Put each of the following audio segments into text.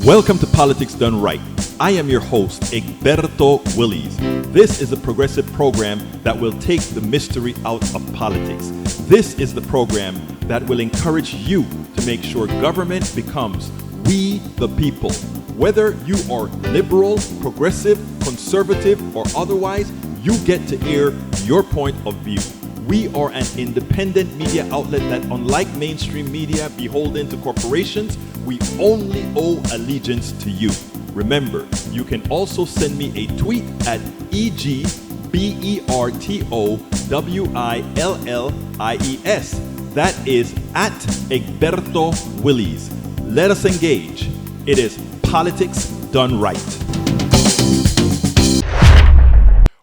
Welcome to Politics Done Right. I am your host, Egberto Willies. This is a progressive program that will take the mystery out of politics. This is the program that will encourage you to make sure government becomes we the people. Whether you are liberal, progressive, conservative, or otherwise, you get to air your point of view. We are an independent media outlet that, unlike mainstream media beholden to corporations, we only owe allegiance to you. Remember, you can also send me a tweet at EGBERTOWILLIES. That is at Egberto Willies. Let us engage. It is Politics Done Right.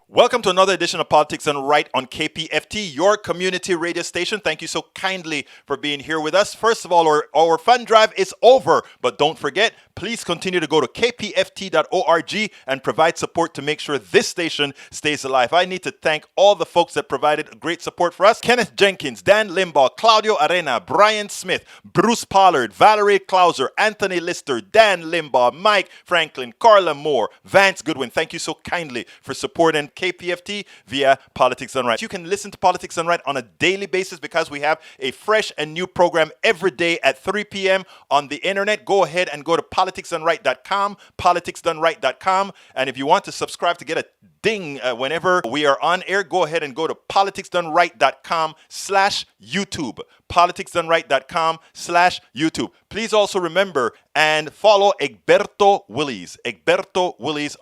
Welcome to another edition of Politics Done Right on KPFT, your community radio station. Thank you so kindly for being here with us. First of all, our fund drive is over, but don't forget, please continue to go to kpft.org and provide support to make sure this station stays alive. I need to thank all the folks that provided great support for us. Kenneth Jenkins, Dan Limbaugh, Claudio Arena, Brian Smith, Bruce Pollard, Valerie Klauser, Anthony Lister, Dan Limbaugh, Mike Franklin, Carla Moore, Vance Goodwin. Thank you so kindly for supporting KPFT via Politics Done Right. You can listen to Politics Done Right on a daily basis because we have a fresh and new program every day at 3 p.m. on the internet. Go ahead and go to politicsdoneright.com, politicsdoneright.com. And if you want to subscribe to get a ding whenever we are on air, go ahead and go to politicsdoneright.com/YouTube. politicsdoneright.com/YouTube. Please also remember and follow Egberto Willies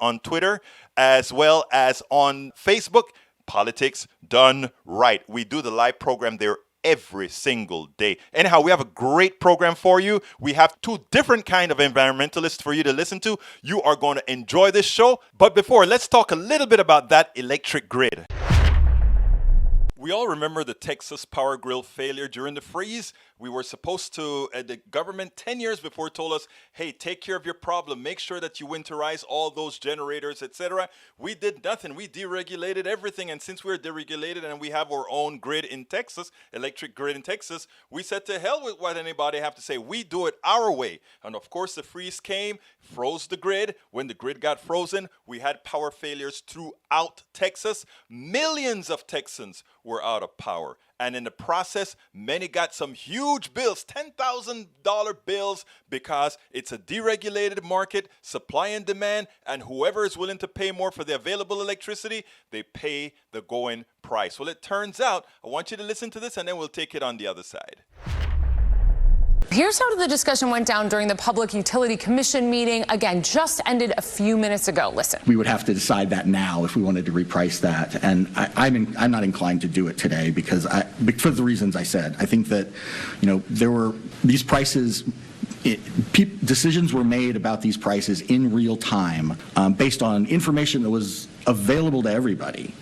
on Twitter, as well as on Facebook, Politics Done Right. We do the live program there every single day. Anyhow, we have a great program for you. We have two different kind of environmentalists for you to listen to. You are going to enjoy this show. But before, let's talk a little bit about that electric grid. We all remember the Texas power grill failure during the freeze. We were supposed to, the government 10 years before told us, hey, take care of your problem. Make sure that you winterize all those generators, etc. We did nothing. We deregulated everything. And since we're deregulated and we have our own grid in Texas, electric grid in Texas, we said to hell with what anybody have to say. We do it our way. And of course, the freeze came, froze the grid. When the grid got frozen, we had power failures throughout Texas. Millions of Texans were out of power. And in the process, many got some huge bills, $10,000 bills, because it's a deregulated market, supply and demand, and whoever is willing to pay more for the available electricity, they pay the going price. Well, it turns out, I want you to listen to this, and then we'll take it on the other side. Here's how the discussion went down during the Public Utility Commission meeting. Again, just ended a few minutes ago. Listen. We would have to decide that now if we wanted to reprice that. And I'm not inclined to do it today because for the reasons I said. I think that, there were these prices. Decisions were made about these prices in real time based on information that was available to everybody.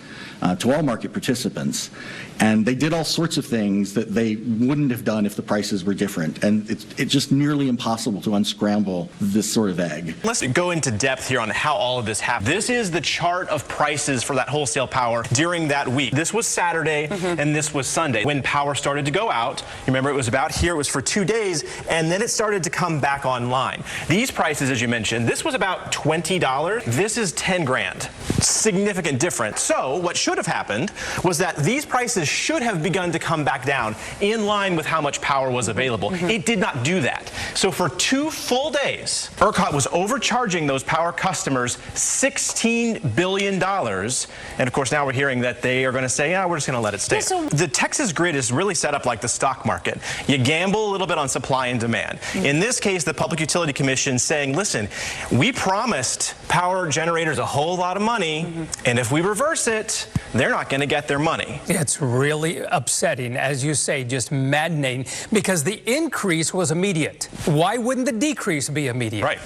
To all market participants, and they did all sorts of things that they wouldn't have done if the prices were different, and it's just nearly impossible to unscramble this sort of egg. Let's go into depth here on how all of this happened. This is the chart of prices for that wholesale power during that week. This was Saturday and this was Sunday. When power started to go out, you remember it was about here, it was for 2 days, and then it started to come back online. These prices, as you mentioned, this was about $20. This is 10 grand. Significant difference. So what should have happened was that these prices should have begun to come back down in line with how much power was available. It did not do that. So for 2 full days, ERCOT was overcharging those power customers $16 billion. And of course, now we're hearing that they are going to say, yeah, we're just going to let it stay. So the Texas grid is really set up like the stock market. You gamble a little bit on supply and demand. In this case, the Public Utility Commission saying, listen, we promised power generators a whole lot of money, and if we reverse it, they're not going to get their money. It's really upsetting, as you say, just maddening, because the increase was immediate. Why wouldn't the decrease be immediate? Right.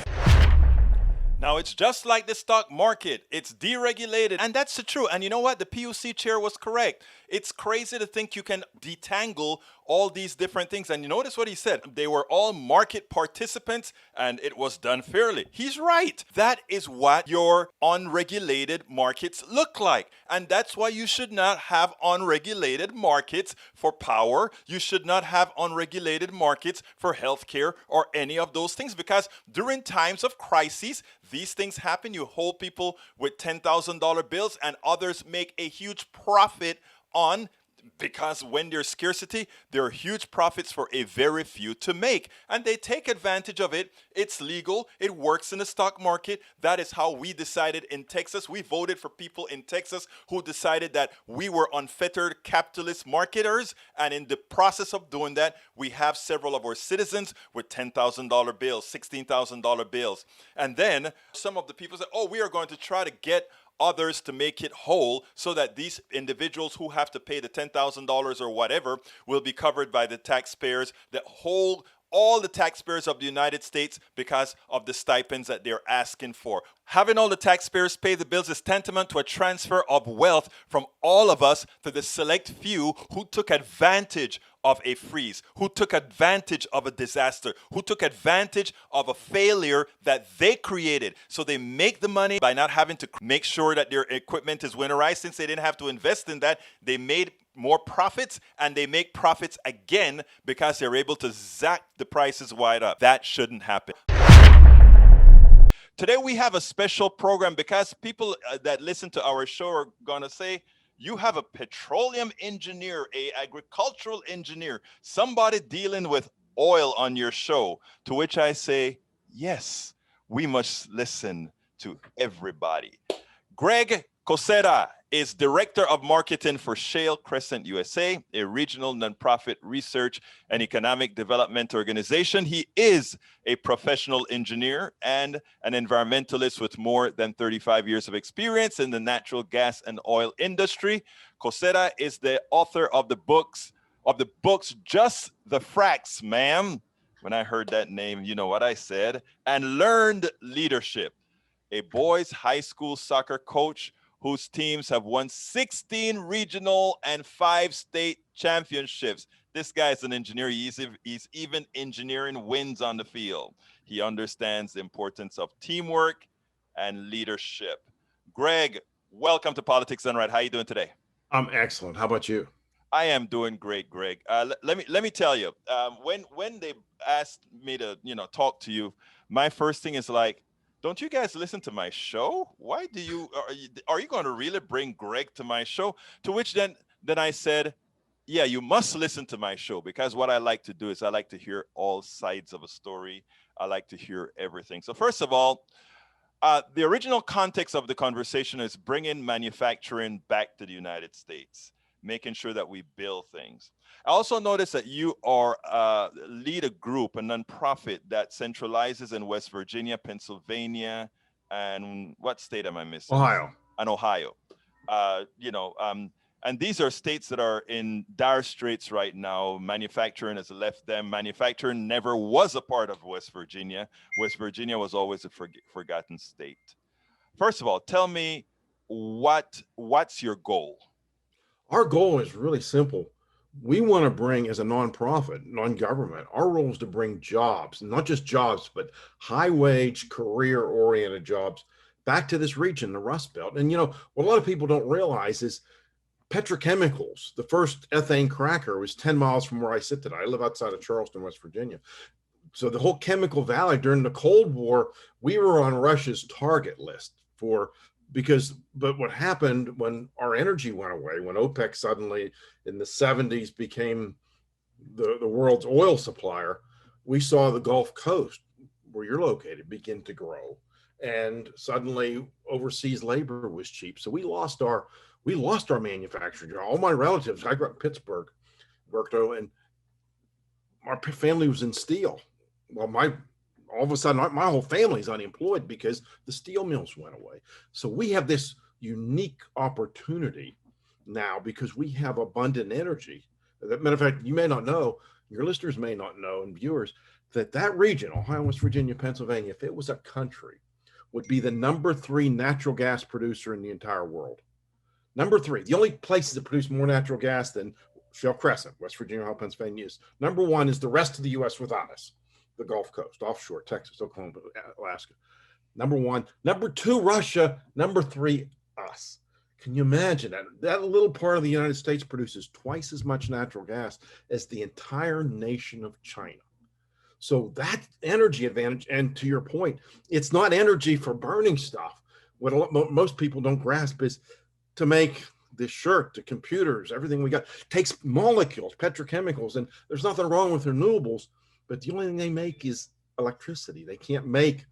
Now, it's just like the stock market. It's deregulated. And that's the truth. And you know what? The PUC chair was correct. It's crazy to think you can detangle all these different things. And you notice what he said. They were all market participants and it was done fairly. He's right. That is what your unregulated markets look like. And that's why you should not have unregulated markets for power. You should not have unregulated markets for healthcare or any of those things, because during times of crises, these things happen. You hold people with $10,000 bills and others make a huge profit on, because when there's scarcity, there are huge profits for a very few to make. And they take advantage of it. It's legal. It works in the stock market. That is how we decided in Texas. We voted for people in Texas who decided that we were unfettered capitalist marketers. And in the process of doing that, we have several of our citizens with $10,000 bills, $16,000 bills. And then some of the people said, oh, we are going to try to get others to make it whole so that these individuals who have to pay the $10,000 or whatever will be covered by the taxpayers that hold all the taxpayers of the United States because of the stipends that they're asking for. Having all the taxpayers pay the bills is tantamount to a transfer of wealth from all of us to the select few who took advantage of a freeze, who took advantage of a disaster, who took advantage of a failure that they created. So they make the money by not having to make sure that their equipment is winterized. Since they didn't have to invest in that, they made more profits, and they make profits again because they're able to zack the prices wide up. That shouldn't happen. Today we have a special program because people that listen to our show are going to say, you have a petroleum engineer, a agricultural engineer, somebody dealing with oil on your show. To which I say, yes, we must listen to everybody. Greg Kozera is Director of Marketing for Shale Crescent USA, a regional nonprofit research and economic development organization. He is a professional engineer and an environmentalist with more than 35 years of experience in the natural gas and oil industry. Kozera is the author of the books Just the Fracs, ma'am. When I heard that name, you know what I said. And Learned Leadership, a boys' high school soccer coach whose teams have won 16 regional and 5 state championships. This guy is an engineer. He's even engineering wins on the field. He understands the importance of teamwork and leadership. Greg, welcome to Politics Done Right. How are you doing today? I'm excellent. How about you? I am doing great, Greg. Let me tell you, when they asked me to talk to you, my first thing is like, don't you guys listen to my show? Why do you are you going to really bring Greg to my show? To which then I said, yeah, you must listen to my show, because what I like to do is I like to hear all sides of a story. I like to hear everything. So first of all, the original context of the conversation is bringing manufacturing back to the United States, making sure that we build things. I also noticed that you are lead a group, a nonprofit that centralizes in West Virginia, Pennsylvania, and what state am I missing? Ohio. And Ohio. And these are states that are in dire straits right now. Manufacturing has left them. Manufacturing never was a part of West Virginia. West Virginia was always a forgotten state. First of all, tell me what's your goal? Our goal is really simple. We want to bring, as a nonprofit, non-government, our role is to bring jobs, not just jobs, but high-wage, career-oriented jobs back to this region, the Rust Belt. And, what a lot of people don't realize is petrochemicals. The first ethane cracker was 10 miles from where I sit today. I live outside of Charleston, West Virginia. So the whole chemical valley during the Cold War, we were on Russia's target list but what happened when our energy went away, when OPEC suddenly in the 70s became the world's oil supplier, we saw the Gulf Coast, where you're located, begin to grow. And suddenly overseas labor was cheap. So we lost our manufacturing. All my relatives, I grew up in Pittsburgh, and our family was in steel. Well, all of a sudden, my whole family's unemployed because the steel mills went away. So we have this unique opportunity now because we have abundant energy. As a matter of fact, you may not know, your listeners may not know, and viewers, that region, Ohio, West Virginia, Pennsylvania, if it was a country, would be the number 3 natural gas producer in the entire world. Number 3. The only places that produce more natural gas than Shell Crescent, West Virginia, Ohio, Pennsylvania is. Number one is the rest of the U.S. without us, the Gulf Coast, offshore, Texas, Oklahoma, Alaska. Number one. Number two, Russia. Number three, us. Can you imagine that? That little part of the United States produces twice as much natural gas as the entire nation of China. So that energy advantage, and to your point, it's not energy for burning stuff. What most people don't grasp is to make this shirt, the computers, everything we got takes molecules, petrochemicals, and there's nothing wrong with renewables, but the only thing they make is electricity. They can't make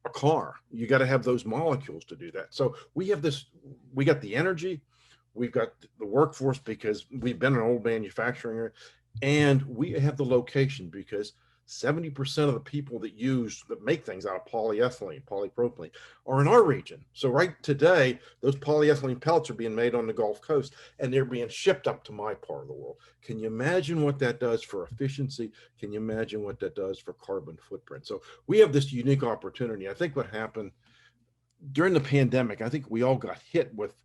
a car. You got to have those molecules to do that. So we have this, we got the energy, we've got the workforce because we've been an old manufacturing area, and we have the location because 70% of the people that make things out of polyethylene, polypropylene are in our region. So right today, those polyethylene pellets are being made on the Gulf Coast and they're being shipped up to my part of the world. Can you imagine what that does for efficiency? Can you imagine what that does for carbon footprint? So we have this unique opportunity. I think what happened during the pandemic, I think we all got hit with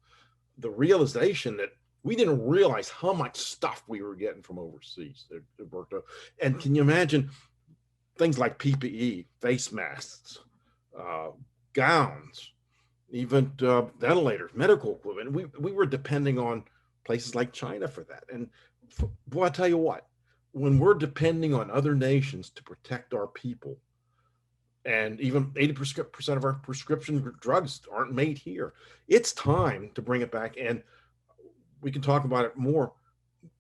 the realization that we didn't realize how much stuff we were getting from overseas, Roberto. And can you imagine things like PPE, face masks, gowns, even ventilators, medical equipment? We were depending on places like China for that. And boy, I tell you what, when we're depending on other nations to protect our people, and even 80% of our prescription drugs aren't made here, it's time to bring it back. And we can talk about it more.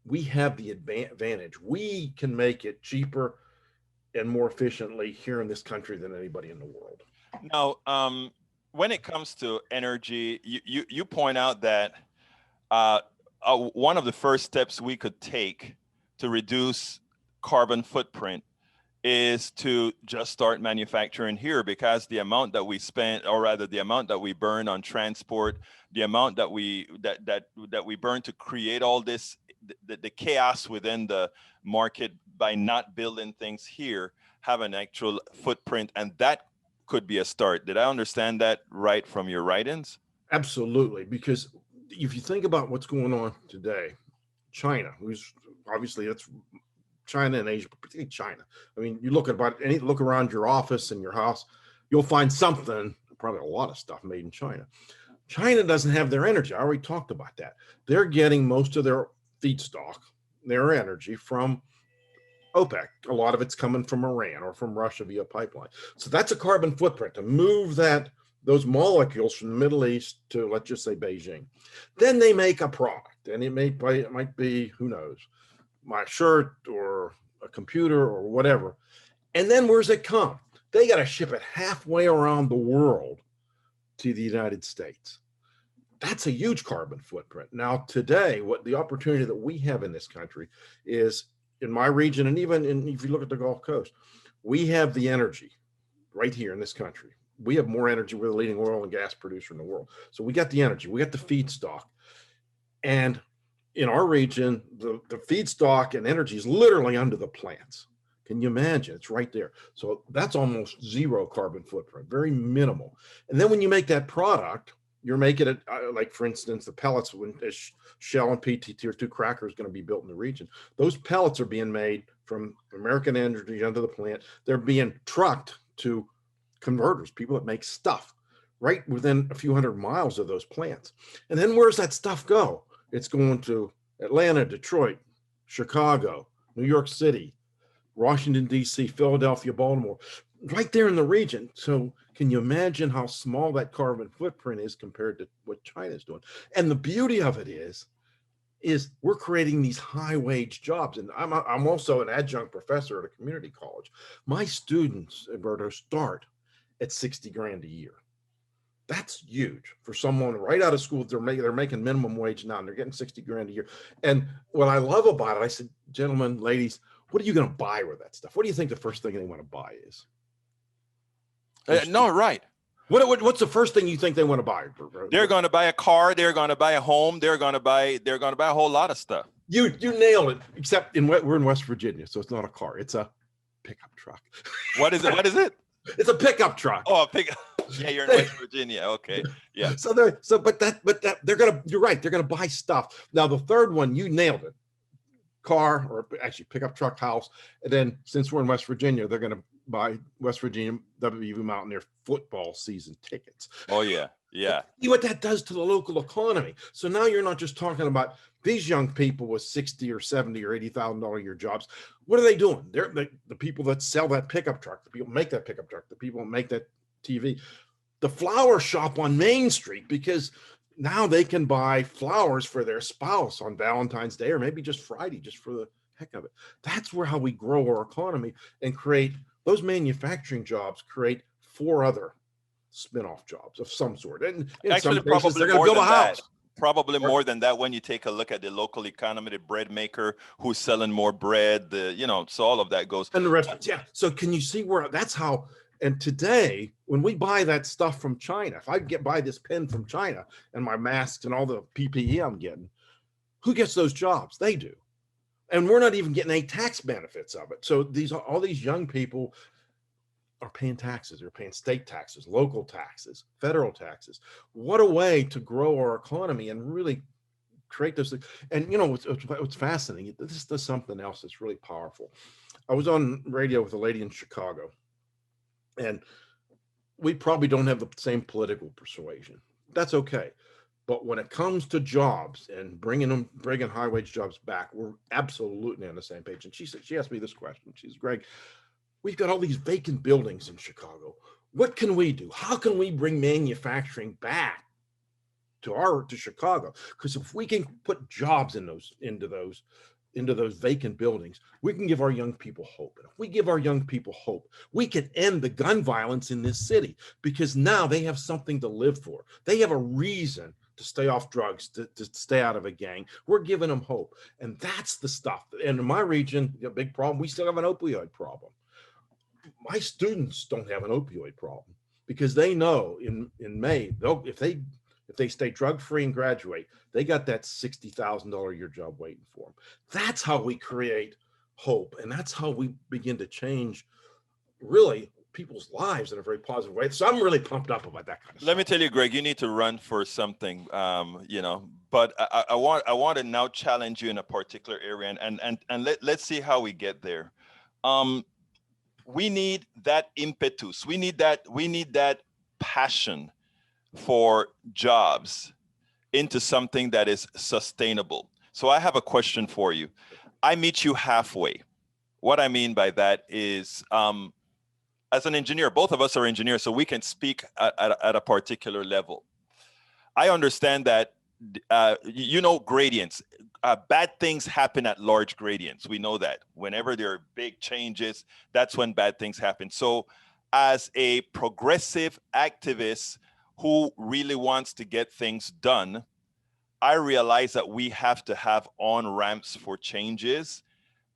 We have the advantage. We can make it cheaper and more efficiently here in this country than anybody in the world. Now, when it comes to energy, you point out that one of the first steps we could take to reduce carbon footprint is to just start manufacturing here, because the amount that we spend, or rather the amount that we burn on transport, the amount that we burn to create all this, the chaos within the market by not building things here, have an actual footprint, and that could be a start. Did I understand that right from your writings? Absolutely, because if you think about what's going on today, China, who's obviously, that's China and Asia, but particularly China. I mean, you look around your office and your house, you'll find something, probably a lot of stuff made in China. China doesn't have their energy. I already talked about that. They're getting most of their feedstock, their energy, from OPEC. A lot of it's coming from Iran or from Russia via pipeline. So that's a carbon footprint to move those molecules from the Middle East to, let's just say, Beijing. Then they make a product, and it might be, who knows, my shirt or a computer or whatever. And then where's it come? They got to ship it halfway around the world to the United States. That's a huge carbon footprint. Now, today, what the opportunity that we have in this country is, in my region, and even if you look at the Gulf Coast, we have the energy right here in this country. We have more energy. We're the leading oil and gas producer in the world. So we got the energy, we got the feedstock. And in our region, the feedstock and energy is literally under the plants. Can you imagine? It's right there. So that's almost zero carbon footprint, very minimal. And then when you make that product, you're making it, like, for instance, the pellets, when Shell and PT Tier 2 cracker is going to be built in the region. Those pellets are being made from American Energy under the plant. They're being trucked to converters, people that make stuff right within a few hundred miles of those plants. And then where's that stuff go? It's going to Atlanta, Detroit, Chicago, New York City, Washington, D.C., Philadelphia, Baltimore, right there in the region. So can you imagine how small that carbon footprint is compared to what China's doing? And the beauty of it is we're creating these high wage jobs. And I'm also an adjunct professor at a community college. My students, Alberto, start at 60 grand a year. That's huge for someone right out of school. They're making minimum wage now, and they're getting 60 grand a year. And what I love about it, I said, gentlemen, ladies, what are you going to buy with that stuff? What do you think the first thing they want to buy is? No, right. What's the first thing you think they want to buy? They're going to buy a car. They're going to buy a home. They're going to buy a whole lot of stuff. You nailed it. Except we're in West Virginia, so it's not a car. It's a pickup truck. What is it? What is it? It's a pickup truck. Oh, a pickup. Yeah, you're in West Virginia. Okay. Yeah. But you're right. They're going to buy stuff. Now, the third one, you nailed it. car, or actually pickup truck house. And then since we're in West Virginia, they're going to buy West Virginia WVU Mountaineer football season tickets. Oh yeah, yeah. See what that does to the local economy. So now you're not just talking about these young people with $60 or $70 or $80,000 a year jobs. What are they doing? They're the people that sell that pickup truck, the people who make that pickup truck, the people who make that TV, the flower shop on Main Street, because now they can buy flowers for their spouse on Valentine's Day, or maybe just Friday, just for the heck of it. That's how we grow our economy and create those manufacturing jobs, create 4 other spin-off jobs of some sort. And in Actually, some cases, probably they're going to more build a than that. house. Probably more than that when you take a look at the local economy, the bread maker who's selling more bread, so all of that goes. And the restaurants, yeah. So can you see where that's how? And today, when we buy that stuff from China, if I buy this pen from China and my masks and all the PPE I'm getting, who gets those jobs? They do. And we're not even getting any tax benefits of it. So all these young people are paying taxes. They're paying state taxes, local taxes, federal taxes. What a way to grow our economy and really create those things. And what's fascinating, this does something else that's really powerful. I was on radio with a lady in Chicago, and we probably don't have the same political persuasion. That's okay. But when it comes to jobs and bringing high wage jobs back, we're absolutely on the same page. And she asked me this question. She says, Greg, we've got all these vacant buildings in Chicago. What can we do? How can we bring manufacturing back to Chicago? Because if we can put jobs into those vacant buildings, we can give our young people hope. And if we give our young people hope, we can end the gun violence in this city, because now they have something to live for. They have a reason to stay off drugs, to stay out of a gang. We're giving them hope. And that's the stuff. And in my region, a big problem, we still have an opioid problem. My students don't have an opioid problem because they know in May, if they stay drug-free and graduate, they got that $60,000 a year job waiting for them. That's how we create hope. And that's how we begin to change, really, people's lives in a very positive way. So I'm really pumped up about that kind of stuff. Let me tell you, Greg, you need to run for something, but I want to now challenge you in a particular area, and let's see how we get there. We need that impetus. We need that passion for jobs into something that is sustainable. So I have a question for you. I meet you halfway. What I mean by that is, as an engineer, both of us are engineers, so we can speak at a particular level. I understand that, gradients. Bad things happen at large gradients. We know that. Whenever there are big changes, that's when bad things happen. So as a progressive activist who really wants to get things done, I realize that we have to have on-ramps for changes.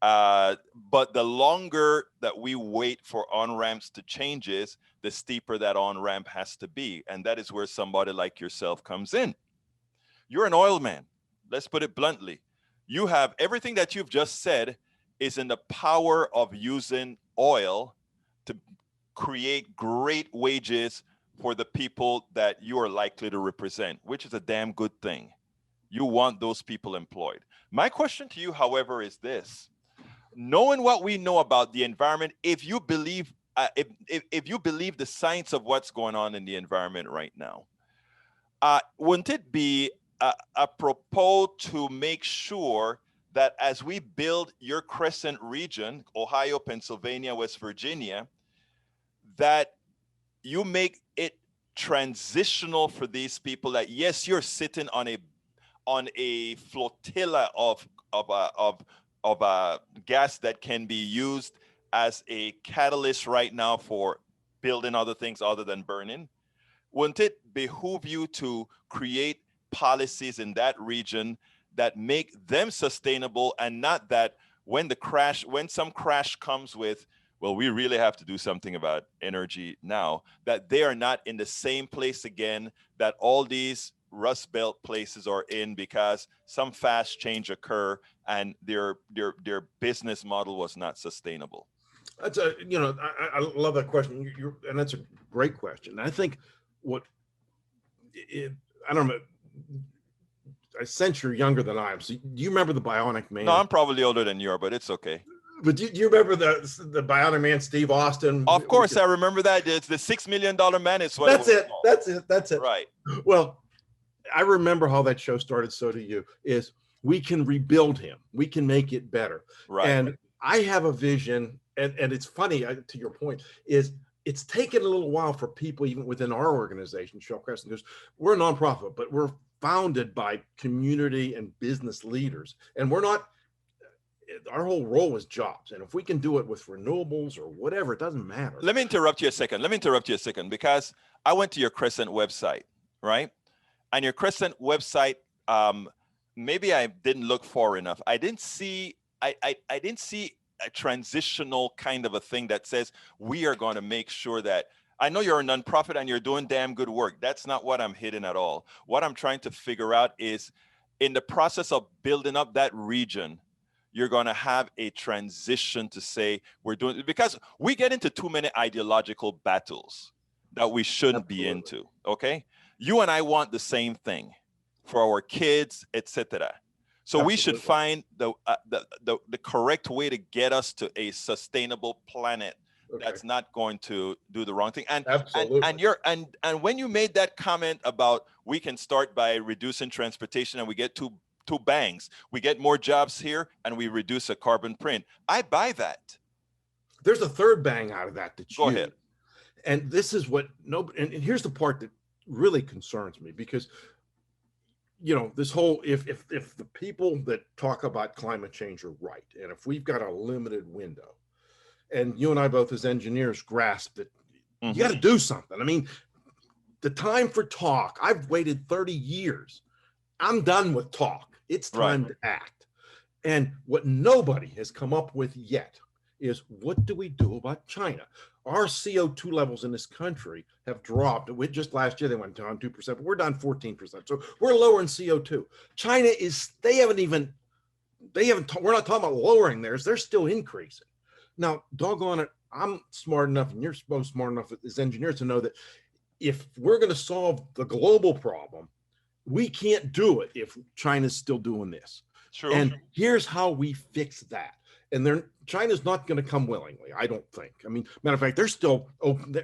But the longer that we wait for on-ramps to changes, the steeper that on-ramp has to be. And that is where somebody like yourself comes in. You're an oil man. Let's put it bluntly. You have everything that you've just said is in the power of using oil to create great wages for the people that you are likely to represent, which is a damn good thing. You want those people employed. My question to you, however, is this. Knowing what we know about the environment, if you believe the science of what's going on in the environment right now, wouldn't it be apropos to make sure that as we build your Crescent region, Ohio, Pennsylvania, West Virginia, that you make it transitional for these people, that yes, you're sitting on a flotilla of gas that can be used as a catalyst right now for building other things other than burning? Wouldn't it behoove you to create policies in that region that make them sustainable, and not that when some crash comes with, well, we really have to do something about energy now, that they are not in the same place again that all these Rust Belt places are in because some fast change occur and their business model was not sustainable? That's I love that question. And that's a great question. I think I don't know. a century younger than I am. So do you remember the Bionic Man? No, I'm probably older than you are, but it's okay. But do you remember the Bionic Man, Steve Austin? Of course, I remember that. It's the $6 million man. Is what That's it was it. called. That's it. Right. Well, I remember how that show started. So do you. Is we can rebuild him. We can make it better. Right. And I have a vision, and it's funny, to your point, is it's taken a little while for people, even within our organization, Shell Crescent, because we're a nonprofit, but we're founded by community and business leaders. And we're not, our whole role is jobs. And if we can do it with renewables or whatever, it doesn't matter. Let me interrupt you a second. Because I went to your Crescent website, right? And your Crescent website, maybe I didn't look far enough. I didn't see a transitional kind of a thing that says we are going to make sure that, I know you're a nonprofit and you're doing damn good work. That's not what I'm hitting at all. What I'm trying to figure out is, in the process of building up that region, you're going to have a transition to say we're doing, because we get into too many ideological battles that we shouldn't be into. Okay, you and I want the same thing for our kids, etc. So we should find the correct way to get us to a sustainable planet that's not going to do the wrong thing. And when you made that comment about we can start by reducing transportation and we get two bangs, we get more jobs here and we reduce a carbon print, I buy that. There's a third bang out of that. Go ahead. And this is what nobody, and here's the part that really concerns me, because this whole, if the people that talk about climate change are right, and if we've got a limited window, and you and I both as engineers grasp that you got to do something. I mean, the time for talk, I've waited 30 years. I'm done with talk. It's time to act. And what nobody has come up with yet is, what do we do about China? Our CO2 levels in this country have dropped. Just last year, they went down 2%, but we're down 14%. So we're lower in CO2. China is, we're not talking about lowering theirs. They're still increasing. Now, doggone it, I'm smart enough, and you're both smart enough as engineers to know that if we're going to solve the global problem, we can't do it if China's still doing this. True. And here's how we fix that. And China's not going to come willingly, I don't think. I mean, matter of fact, they're still open.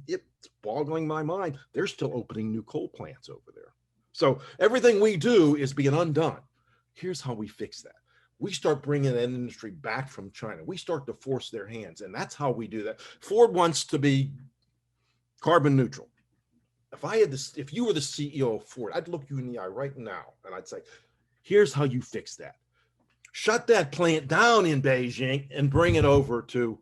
It's boggling my mind. They're still opening new coal plants over there. So everything we do is being undone. Here's how we fix that. We start bringing that industry back from China. We start to force their hands, and that's how we do that. Ford wants to be carbon neutral. If you were the CEO of Ford, I'd look you in the eye right now, and I'd say, here's how you fix that. Shut that plant down in Beijing and bring it to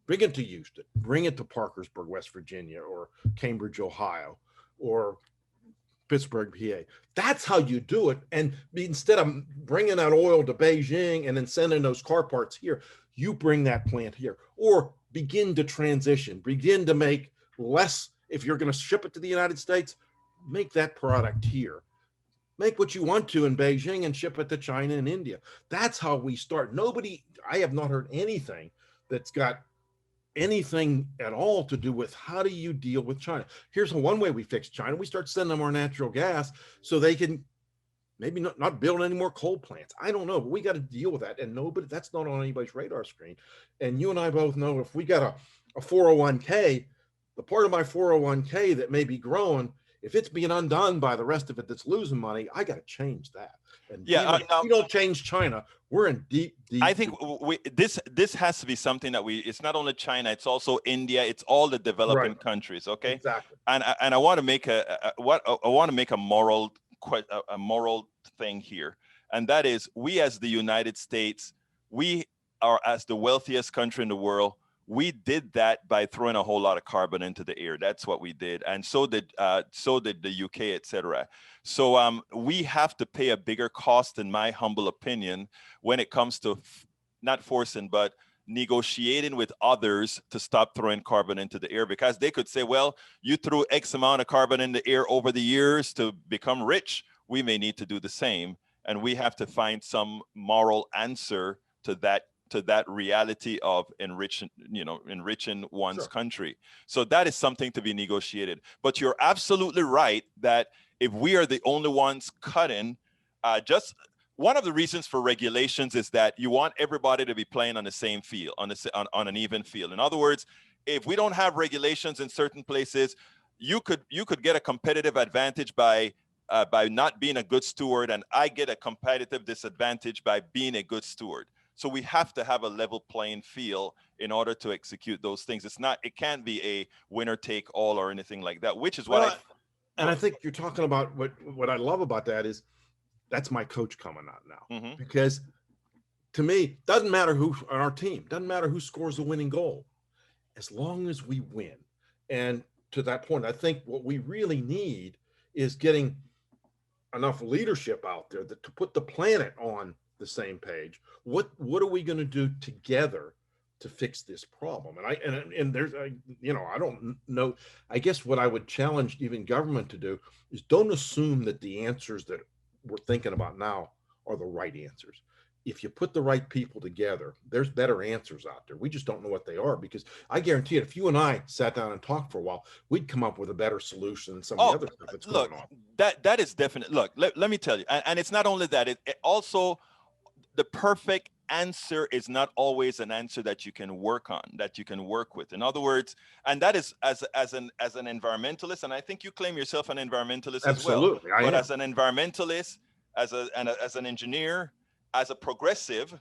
Houston, bring it to Parkersburg, West Virginia, or Cambridge, Ohio, or Pittsburgh, PA. That's how you do it. And instead of bringing that oil to Beijing and then sending those car parts here, you bring that plant here, or begin to transition, begin to make less. If you're going to ship it to the United States, make that product here. Make what you want to in Beijing and ship it to China and India. That's how we start. I have not heard anything that's got anything at all to do with how do you deal with China. Here's one way we fix China. We start sending them our natural gas so they can maybe not build any more coal plants. I don't know, but we got to deal with that. And that's not on anybody's radar screen. And you and I both know, if we got a 401k, the part of my 401k that may be growing, if it's being undone by the rest of it that's losing money, I got to change that. And if we don't change China, we're in deep. I think this has to be something that it's not only China, it's also India, it's all the developing countries. Okay, exactly. And I want to make a moral thing here, and that is, we as the United States, we are, as the wealthiest country in the world, we did that by throwing a whole lot of carbon into the air. That's what we did, and so did the UK, etc. So we have to pay a bigger cost, in my humble opinion, when it comes to not forcing, but negotiating with others to stop throwing carbon into the air, because they could say, well, you threw X amount of carbon in the air over the years to become rich. We may need to do the same, and we have to find some moral answer to that reality of enriching one's country. So that is something to be negotiated. But you're absolutely right that if we are the only ones cutting, Just one of the reasons for regulations is that you want everybody to be playing on the same field, on an even field. In other words, if we don't have regulations in certain places, you could get a competitive advantage by not being a good steward, and I get a competitive disadvantage by being a good steward. So we have to have a level playing field in order to execute those things. It can't be a winner take all or anything like that, which is what I think you're talking about what I love about that is that's my coach coming out now, because to me, doesn't matter who on our team, doesn't matter who scores the winning goal, as long as we win. And to that point, I think what we really need is getting enough leadership out there to put the planet on the same page. What are we going to do together to fix this problem? And there's I don't know. I guess what I would challenge even government to do is don't assume that the answers that we're thinking about now are the right answers. If you put the right people together, there's better answers out there. We just don't know what they are, because I guarantee it, if you and I sat down and talked for a while, we'd come up with a better solution than some of the other stuff that's going on. That is definite. Look, let me tell you, and it's not only that, it also, the perfect answer is not always an answer that you can work on, that you can work with. In other words, and that is as an environmentalist, and I think you claim yourself an environmentalist Absolutely, as well. But as an environmentalist, as an engineer, as a progressive,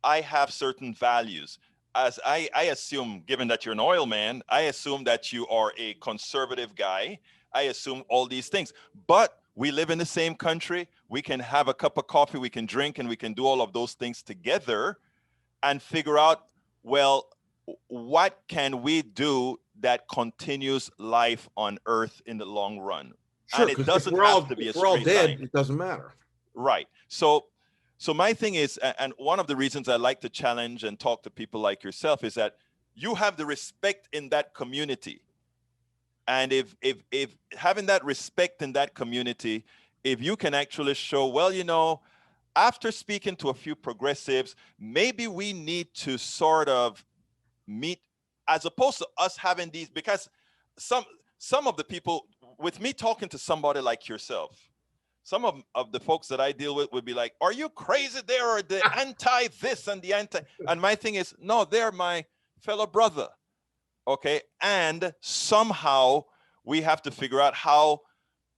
I have certain values. As I assume, given that you're an oil man, I assume that you are a conservative guy. I assume all these things. But we live in the same country. We can have a cup of coffee, we can drink, and we can do all of those things together and figure out, well, what can we do that continues life on Earth in the long run? Sure, and it doesn't have to be a straight we're all dead, line. it doesn't matter. Right. So my thing is, and one of the reasons I like to challenge and talk to people like yourself is that you have the respect in that community. And if having that respect in that community, if you can actually show, well, after speaking to a few progressives, maybe we need to sort of meet, as opposed to us having these, because some of the people, with me talking to somebody like yourself, some of the folks that I deal with would be like, are you crazy? They are the anti this and the anti, and my thing is, no, they're my fellow brother. Okay. And somehow we have to figure out how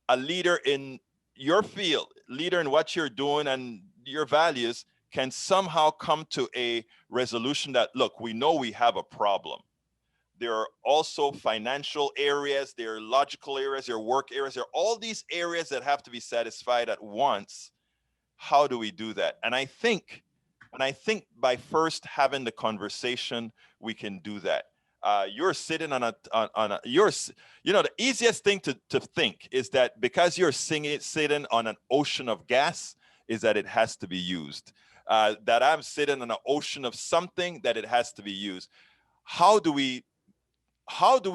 a leader in your field, leader in what you're doing and your values, can somehow come to a resolution that, look, we know we have a problem. There are also financial areas, there are logical areas, there are work areas, there are all these areas that have to be satisfied at once. How do we do that? And I think by first having the conversation, we can do that. You're sitting on the easiest thing to think is that because you're sitting on an ocean of gas, is that it has to be used. That I'm sitting on an ocean of something, that it has to be used. How do we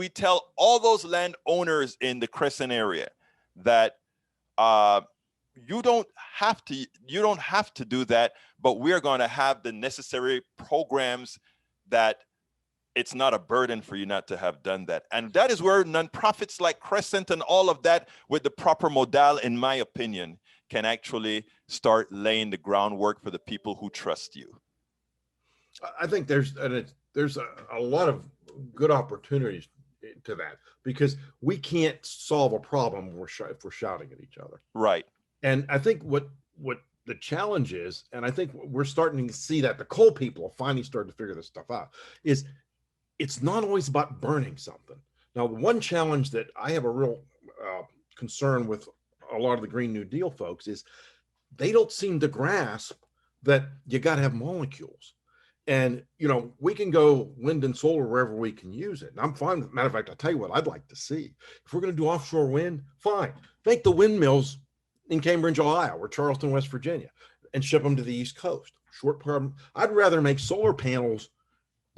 tell all those landowners in the Crescent area that you don't have to do that, but we're going to have the necessary programs that it's not a burden for you not to have done that. And that is where nonprofits like Crescent and all of that, with the proper modal, in my opinion, can actually start laying the groundwork for the people who trust you. I think there's a lot of good opportunities to that, because we can't solve a problem if we're shouting at each other. Right. And I think what the challenge is, and I think we're starting to see that the coal people are finally starting to figure this stuff out, is it's not always about burning something. Now, the one challenge that I have a real concern with a lot of the Green New Deal folks is they don't seem to grasp that you got to have molecules. And, we can go wind and solar wherever we can use it. And I'm fine. Matter of fact, I'll tell you what I'd like to see. If we're going to do offshore wind, fine. Make the windmills in Cambridge, Ohio, or Charleston, West Virginia, and ship them to the East Coast. Short term, I'd rather make solar panels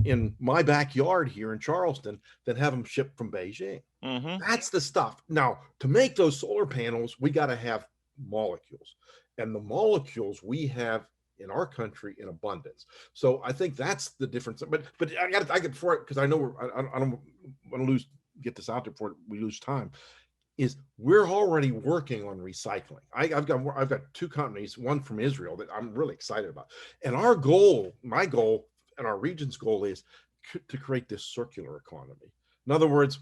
in my backyard here in Charleston than have them shipped from Beijing. Mm-hmm. That's the stuff. Now, to make those solar panels, we got to have molecules. And the molecules we have in our country in abundance. So I think that's the difference. But I get for it, because I know I don't want to get this out there before we lose time. is we're already working on recycling. I've got two companies, one from Israel that I'm really excited about. And our goal, my goal, and our region's goal is to create this circular economy. In other words,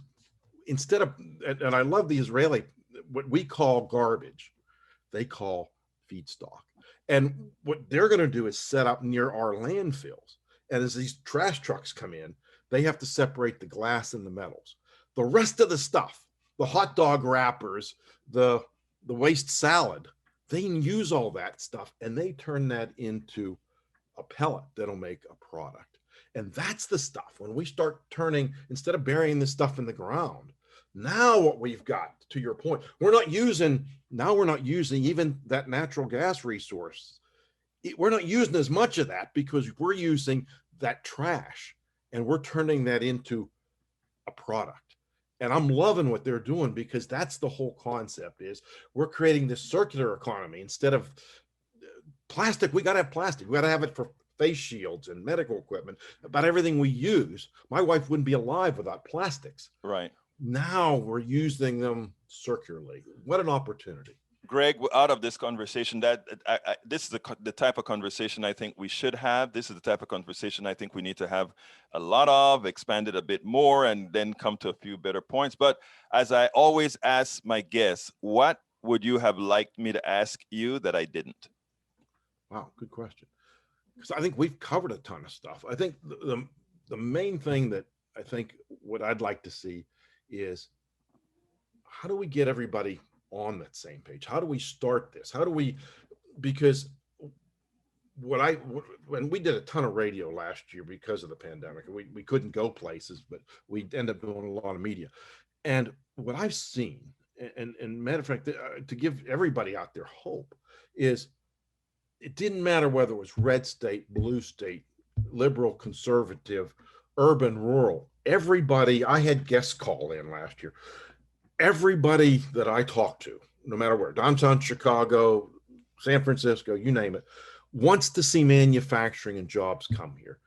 instead of, and I love the Israeli, what we call garbage, they call feedstock. And what they're going to do is set up near our landfills. And as these trash trucks come in, they have to separate the glass and the metals. The rest of the stuff, the hot dog wrappers, the waste salad, they can use all that stuff and they turn that into a pellet that'll make a product. And that's the stuff. When we start turning, instead of burying this stuff in the ground, now what we've got, to your point, we're not using even that natural gas resource. We're not using as much of that because we're using that trash and we're turning that into a product. And I'm loving what they're doing because that's the whole concept is we're creating this circular economy. Instead of plastic, we got to have plastic. We got to have it for face shields and medical equipment, about everything we use. My wife wouldn't be alive without plastics. Right. Now we're using them circularly. What an opportunity. Greg, out of this conversation, this is the type of conversation I think we should have. This is the type of conversation I think we need to have a lot of, expand it a bit more, and then come to a few better points. But as I always ask my guests, what would you have liked me to ask you that I didn't? Wow, good question. Because I think we've covered a ton of stuff. I think the main thing that I think what I'd like to see is how do we get everybody on that same page? How do we start this? How do we, because when we did a ton of radio last year because of the pandemic, we couldn't go places, but we ended up doing a lot of media. And what I've seen, and matter of fact, to give everybody out there hope, is it didn't matter whether it was red state, blue state, liberal, conservative, urban, rural. Everybody, I had guests call in last year. Everybody that I talk to, no matter where, downtown Chicago, San Francisco, you name it, wants to see manufacturing and jobs come here.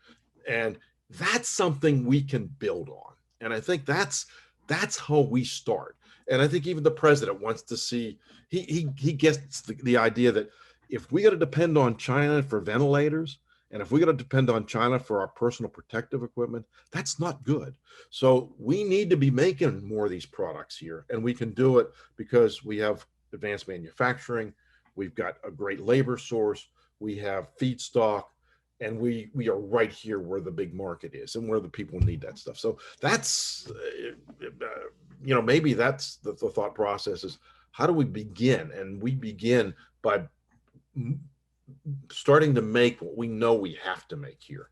And that's something we can build on. And I think that's how we start. And I think even the president wants to see, he gets the idea that if we got to depend on China for ventilators, and if we got to depend on China for our personal protective equipment, that's not good. So we need to be making more of these products here, and we can do it because we have advanced manufacturing, we've got a great labor source, we have feedstock, and we are right here where the big market is and where the people need that stuff. So that's, maybe that's the thought process is how do we begin? And we begin by starting to make what we know we have to make here.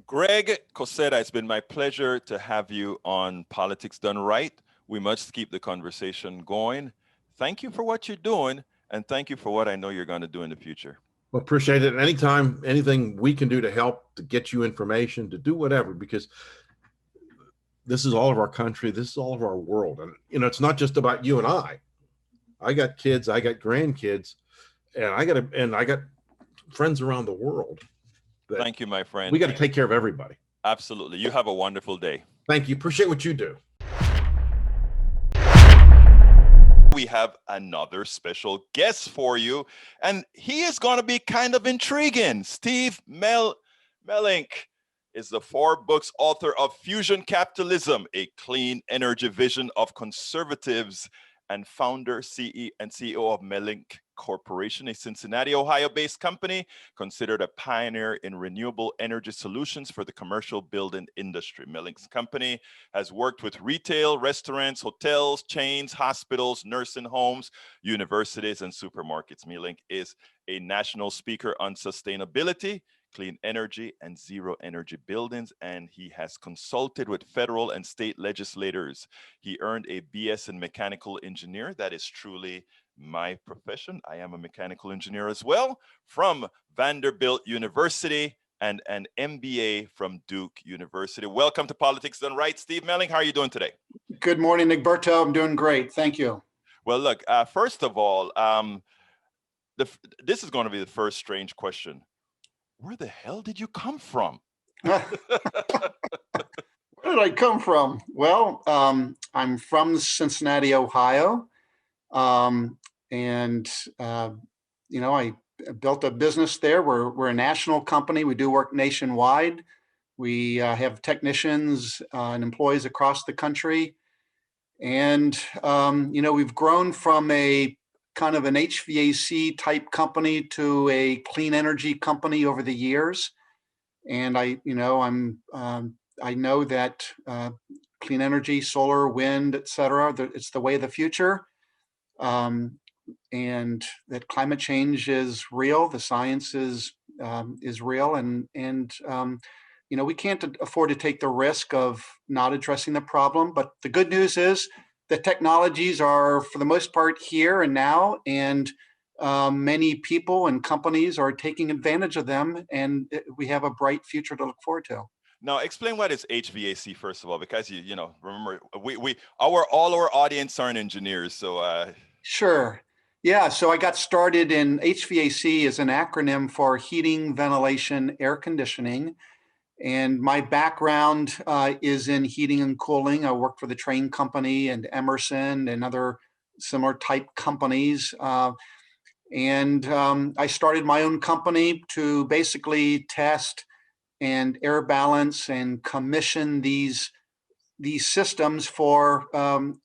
Greg Kozera, it's been my pleasure to have you on Politics Done Right. We must keep the conversation going. Thank you for what you're doing, and thank you for what I know you're going to do in the future. Well, appreciate it. Anytime, anything we can do to help, to get you information, to do whatever, because this is all of our country. This is all of our world. And, it's not just about you and I. I got kids, I got grandkids, and I got friends around the world. Thank you, my friend. We got to take care of everybody. Absolutely. You have a wonderful day. Thank you. Appreciate what you do. We have another special guest for you, and he is going to be kind of intriguing. Steve Melink is the 4 books author of Fusion Capitalism, a clean energy vision of conservatives, and founder, CEO of Melink Corporation, a Cincinnati, Ohio-based company considered a pioneer in renewable energy solutions for the commercial building industry. Melink's company has worked with retail, restaurants, hotels, chains, hospitals, nursing homes, universities, and supermarkets. Melink is a national speaker on sustainability, clean energy, and zero energy buildings, and he has consulted with federal and state legislators. He earned a BS in mechanical engineer. That is truly my profession. I am a mechanical engineer as well, from Vanderbilt University, and an MBA from Duke University. Welcome to Politics Done Right. Steve Melink, how are you doing today? Good morning, Egberto. I'm doing great. Thank you. Well, look, first of all, this is going to be the first strange question. Where the hell did you come from? Where did I come from? Well, I'm from Cincinnati, Ohio. And, I built a business there. We're a national company. We do work nationwide. We have technicians and employees across the country. And, we've grown from a kind of an HVAC type company to a clean energy company over the years. And I know that clean energy, solar, wind, et cetera, it's the way of the future. And that climate change is real. The science is real, and we can't afford to take the risk of not addressing the problem. But the good news is the technologies are, for the most part, here and now, and many people and companies are taking advantage of them, and we have a bright future to look forward to. Now, explain what is HVAC first of all, because remember all our audience aren't engineers, so. Sure. Yeah. So I got started in HVAC is an acronym for heating, ventilation, air conditioning. And my background is in heating and cooling. I worked for the Train Company and Emerson and other similar type companies. And I started my own company to basically test and air balance and commission these systems for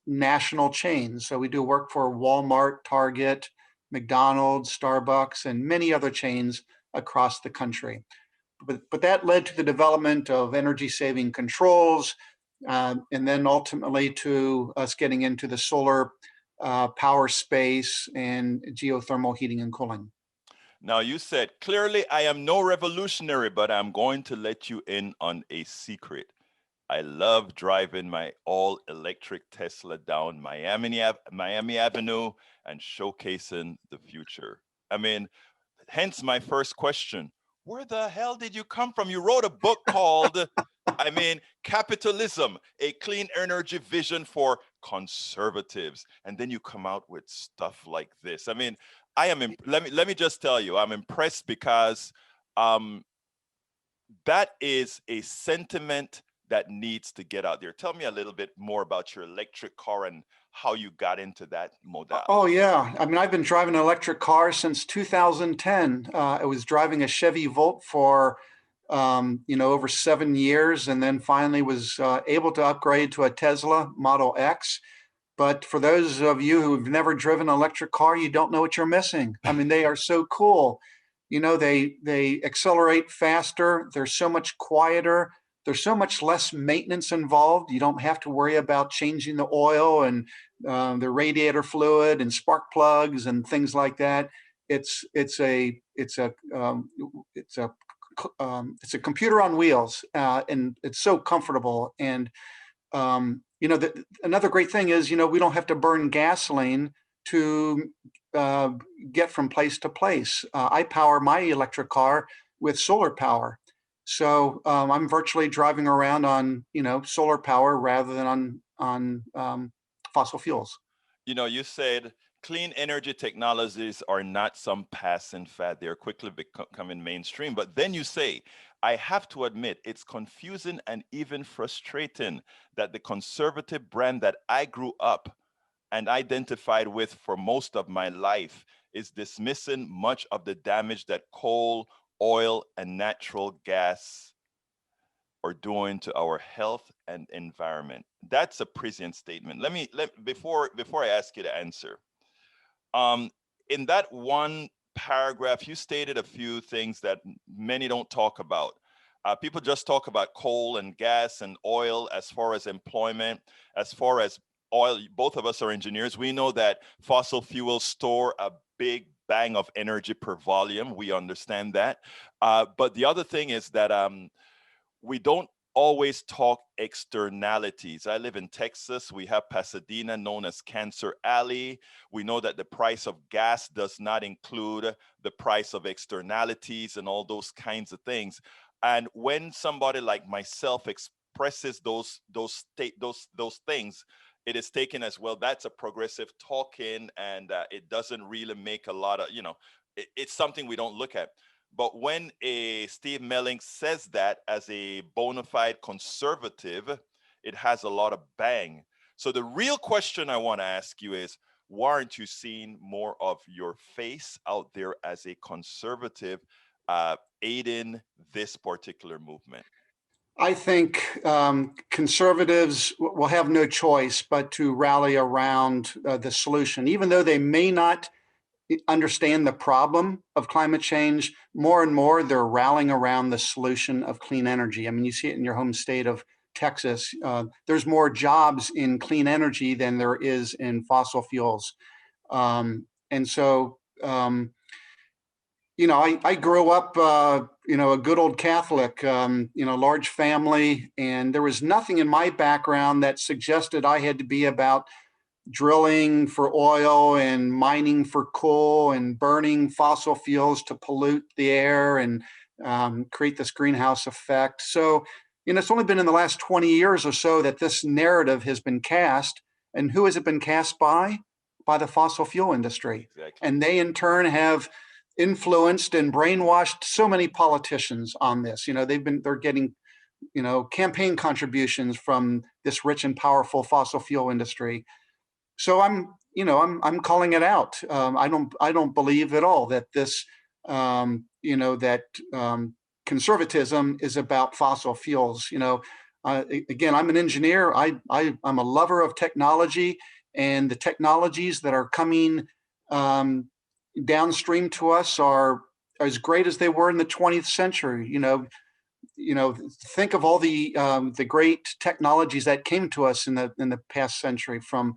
national chains. So we do work for Walmart, Target, McDonald's, Starbucks, and many other chains across the country. But that led to the development of energy saving controls, and then ultimately to us getting into the solar power space and geothermal heating and cooling. Now, you said, clearly, I am no revolutionary, but I'm going to let you in on a secret. I love driving my all-electric Tesla down Miami Avenue and showcasing the future. I mean, hence my first question. Where the hell did you come from? You wrote a book called, Capitalism, a clean energy vision for conservatives. And then you come out with stuff like this. I mean, let me just tell you, I'm impressed because that is a sentiment that needs to get out there. Tell me a little bit more about your electric car and how you got into that modality. Oh, yeah. I mean, I've been driving an electric car since 2010. I was driving a Chevy Volt for, over 7 years, and then finally was able to upgrade to a Tesla Model X. But for those of you who've never driven an electric car, you don't know what you're missing. I mean, they are so cool. They accelerate faster. They're so much quieter. There's so much less maintenance involved. You don't have to worry about changing the oil and the radiator fluid and spark plugs and things like that. It's a computer on wheels, and it's so comfortable. And another great thing is, we don't have to burn gasoline to get from place to place. I power my electric car with solar power. So I'm virtually driving around on, solar power rather than on fossil fuels. You said clean energy technologies are not some passing fad. They're quickly becoming mainstream. But then you say, I have to admit, it's confusing and even frustrating that the conservative brand that I grew up and identified with for most of my life is dismissing much of the damage that coal, oil, and natural gas are doing to our health and environment. That's a prescient statement. Before I ask you to answer, in that one paragraph, you stated a few things that many don't talk about. People just talk about coal and gas and oil as far as employment, as far as oil. Both of us are engineers. We know that fossil fuels store a big bang of energy per volume. We understand that. But the other thing is that we don't always talk externalities. I live in Texas. We have Pasadena, known as Cancer Alley. We know that the price of gas does not include the price of externalities and all those kinds of things. And when somebody like myself expresses those things, it is taken as, well, that's a progressive talking, and it doesn't really make a lot of, it's something we don't look at. But when a Steve Melink says that as a bona fide conservative, it has a lot of bang. So the real question I want to ask you is, why aren't you seeing more of your face out there as a conservative aiding this particular movement? I think conservatives will have no choice but to rally around the solution, even though they may not understand the problem of climate change. More and more, they're rallying around the solution of clean energy. I mean, you see it in your home state of Texas. There's more jobs in clean energy than there is in fossil fuels. And so, I grew up, a good old Catholic, large family, and there was nothing in my background that suggested I had to be about drilling for oil and mining for coal and burning fossil fuels to pollute the air and create this greenhouse effect. So, it's only been in the last 20 years or so that this narrative has been cast. And who has it been cast by? By the fossil fuel industry. Exactly. And they in turn have influenced and brainwashed so many politicians on this. They're getting, campaign contributions from this rich and powerful fossil fuel industry. So I'm calling it out. I don't believe at all that this, conservatism is about fossil fuels. Again, I'm an engineer. I'm a lover of technology, and the technologies that are coming downstream to us are as great as they were in the 20th century. Think of all the great technologies that came to us in the past century, from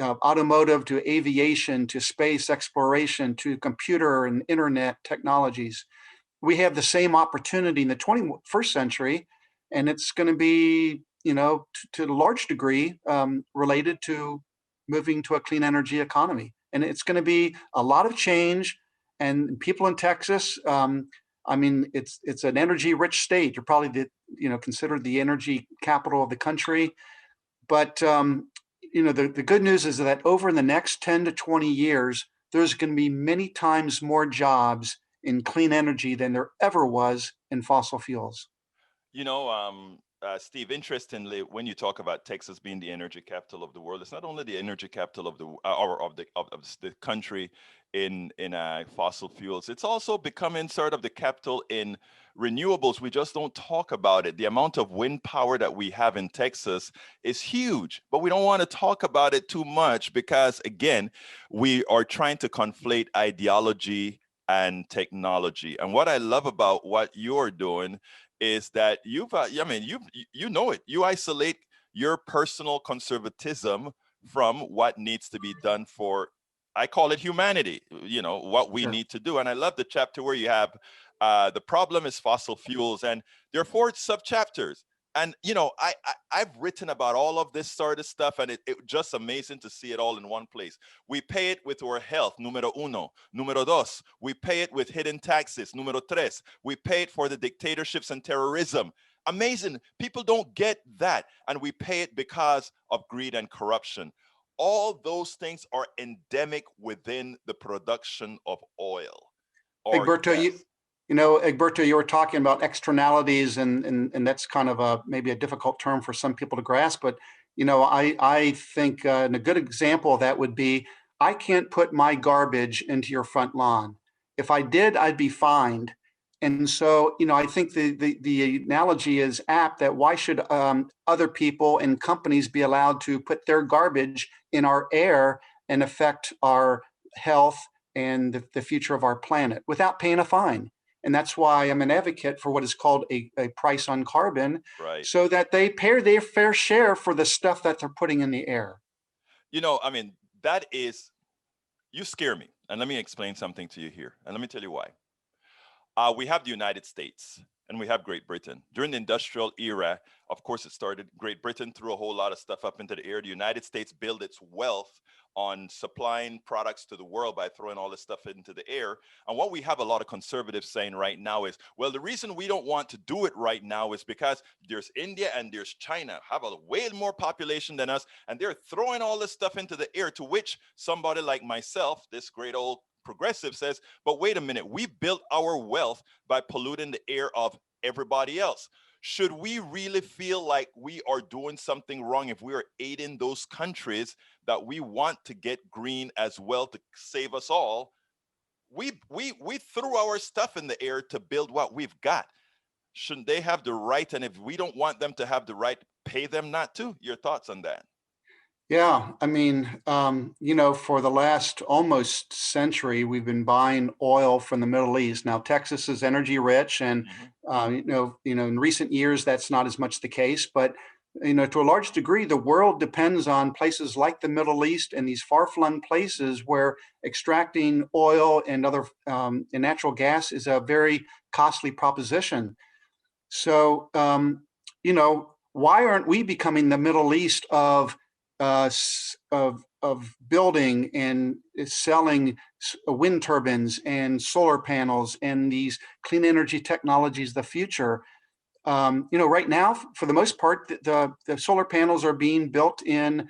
automotive to aviation to space exploration to computer and internet technologies. We have the same opportunity in the 21st century, and it's going to be, to a large degree, related to moving to a clean energy economy. And it's going to be a lot of change. And people in Texas, it's an energy-rich state. You're probably considered the energy capital of the country. But the good news is that over the next 10 to 20 years, there's going to be many times more jobs in clean energy than there ever was in fossil fuels. Steve, interestingly, when you talk about Texas being the energy capital of the world, it's not only the energy capital of the or of the country in fossil fuels. It's also becoming sort of the capital in renewables. We just don't talk about it. The amount of wind power that we have in Texas is huge, but we don't want to talk about it too much because, again, we are trying to conflate ideology and technology. And what I love about what you're doing is that you know it. You isolate your personal conservatism from what needs to be done for, I call it humanity, what we need to do. And I love the chapter where you have the problem is fossil fuels, and there are 4 sub-chapters. And, I've written about all of this sort of stuff, and it just amazing to see it all in one place. We pay it with our health, número uno. Número dos, we pay it with hidden taxes. Número tres, we pay it for the dictatorships and terrorism. Amazing. People don't get that. And we pay it because of greed and corruption. All those things are endemic within the production of oil. Egberto, you were talking about externalities, and that's kind of maybe a difficult term for some people to grasp. But I think and a good example of that would be, I can't put my garbage into your front lawn. If I did, I'd be fined. And so, I think the analogy is apt that why should other people and companies be allowed to put their garbage in our air and affect our health and the future of our planet without paying a fine? And that's why I'm an advocate for what is called a price on carbon, right, so that they pay their fair share for the stuff that they're putting in the air. That is, you scare me. And let me explain something to you here. And let me tell you why. We have the United States and we have Great Britain. During the industrial era, of course, it started, Great Britain threw a whole lot of stuff up into the air. The United States built its wealth on supplying products to the world by throwing all this stuff into the air. And what we have a lot of conservatives saying right now is, well, the reason we don't want to do it right now is because there's India and there's China, have a way more population than us, and they're throwing all this stuff into the air, to which somebody like myself, this great old progressive, says, but wait a minute, we built our wealth by polluting the air of everybody else. should we really feel like we are doing something wrong if we are aiding those countries that we want to get green as well to save us all? We threw our stuff in the air to build what we've got. Shouldn't they have the right? And if we don't want them to have the right, pay them not to? Your thoughts on that? Yeah, I mean, for the last almost century, we've been buying oil from the Middle East. Now, Texas is energy rich, and in recent years, that's not as much the case. But to a large degree, the world depends on places like the Middle East and these far-flung places where extracting oil and other and natural gas is a very costly proposition. So, why aren't we becoming the Middle East of building and selling wind turbines and solar panels and these clean energy technologies of the future? Right now, for the most part, the solar panels are being built in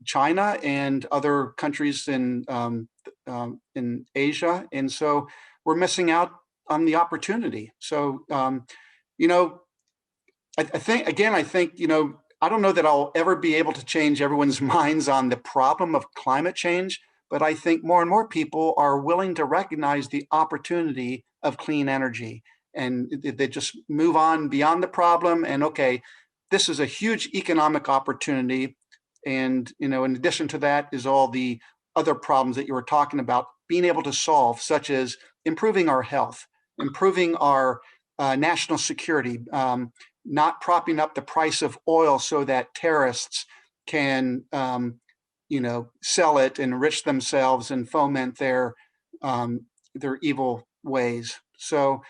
China and other countries in Asia, and so we're missing out on the opportunity. So, I think again, I don't know that I'll ever be able to change everyone's minds on the problem of climate change, but I think more and more people are willing to recognize the opportunity of clean energy, and they just move on beyond the problem. And okay, this is a huge economic opportunity. And, in addition to that is all the other problems that you were talking about being able to solve, such as improving our health, improving our national security, not propping up the price of oil so that terrorists can, sell it, enrich themselves, and foment their evil ways. So,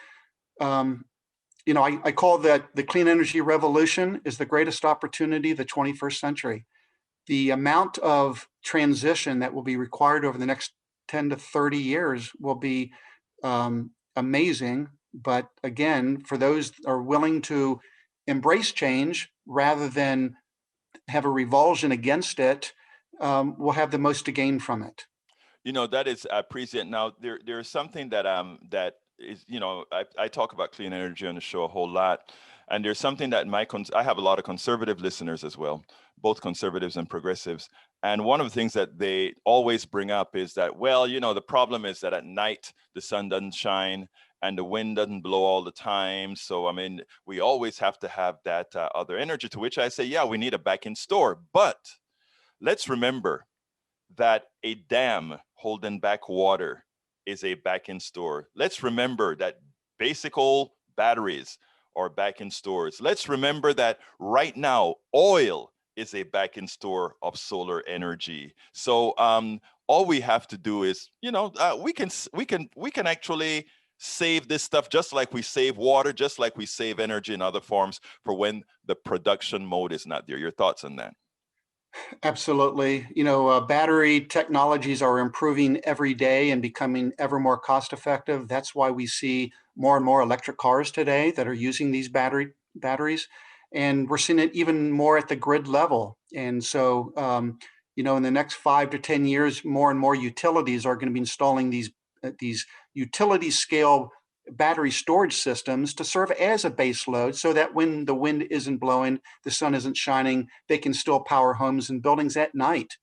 I call that the clean energy revolution is the greatest opportunity of the 21st century. The amount of transition that will be required over the next 10 to 30 years will be amazing. But again, for those that are willing to embrace change rather than have a revulsion against it, will have the most to gain from it. That is, I appreciate. Now, there's something that is, I talk about clean energy on the show a whole lot, and there's something that I have a lot of conservative listeners as well, both conservatives and progressives. And one of the things that they always bring up is that, well, the problem is that at night the sun doesn't shine and the wind doesn't blow all the time. So, I mean, we always have to have that other energy, to which I say, yeah, we need it back in store. But let's remember that a dam holding back water is a back in store. Let's remember that basic old batteries are back in stores. Let's remember that right now, oil is a back in store of solar energy. So all we have to do is, we can actually save this stuff just like we save water, just like we save energy in other forms for when the production mode is not there. Your thoughts on that? Absolutely. Battery technologies are improving every day and becoming ever more cost effective. That's why we see more and more electric cars today that are using these batteries. And we're seeing it even more at the grid level. And so, in the next 5 to 10 years, more and more utilities are going to be installing these utility scale battery storage systems to serve as a base load, so that when the wind isn't blowing, the sun isn't shining, they can still power homes and buildings at night.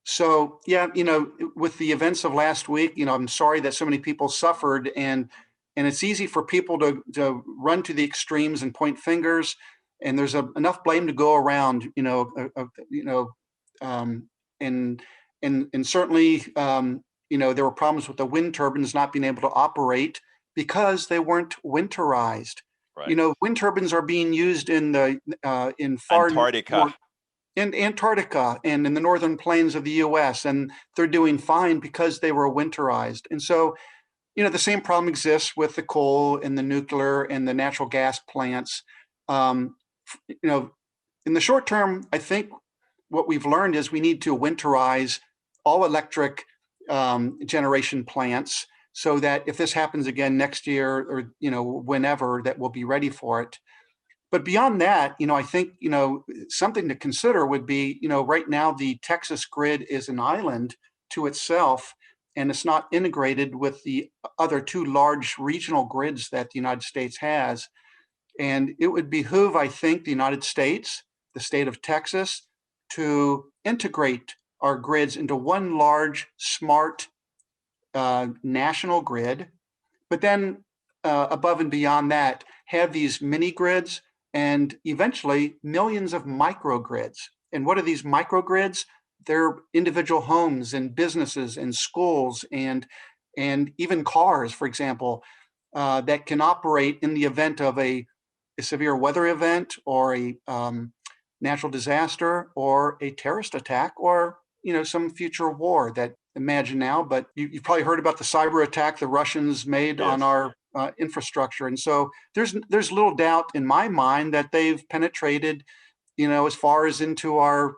So yeah, with the events of last week, I'm sorry that so many people suffered, and it's easy for people to run to the extremes and point fingers, and there's enough blame to go around, and certainly, there were problems with the wind turbines not being able to operate because they weren't winterized. Right. Wind turbines are being used in Antarctica. In Antarctica and in the northern plains of the U.S., and they're doing fine because they were winterized. And so, the same problem exists with the coal and the nuclear and the natural gas plants. In the short term, I think what we've learned is we need to winterize all electric generation plants, so that if this happens again next year or whenever, that we'll be ready for it. But beyond that, I think something to consider would be, right now the Texas grid is an island to itself, and it's not integrated with the other two large regional grids that the United States has. And it would behoove, I think, the United States, the state of Texas, to integrate our grids into one large, smart national grid, but then above and beyond that, have these mini grids and eventually millions of microgrids. And what are these microgrids? They're individual homes and businesses and schools and even cars, for example, that can operate in the event of a severe weather event or a natural disaster or a terrorist attack or some future war that imagine now. But you've probably heard about the cyber attack the Russians made on our infrastructure. And so there's little doubt in my mind that they've penetrated as far as into our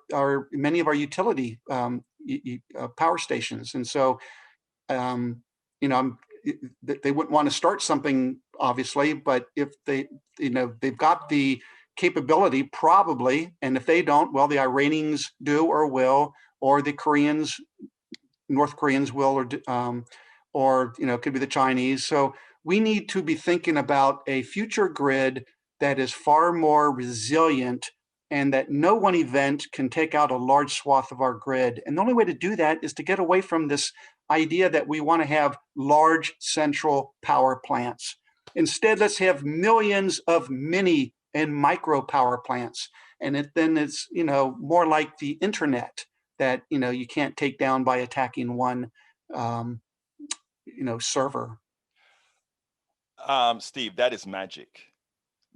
many of our utility power stations. And so they wouldn't want to start something, obviously, but if they've got the capability, probably, and if they don't, well, the Iranians do or will, or the Koreans, North Koreans will, or it could be the Chinese. So we need to be thinking about a future grid that is far more resilient and that no one event can take out a large swath of our grid. And the only way to do that is to get away from this idea that we want to have large central power plants. Instead, let's have millions of mini and micro power plants. And then it's, more like the internet that, you can't take down by attacking one, server. Steve, that is magic.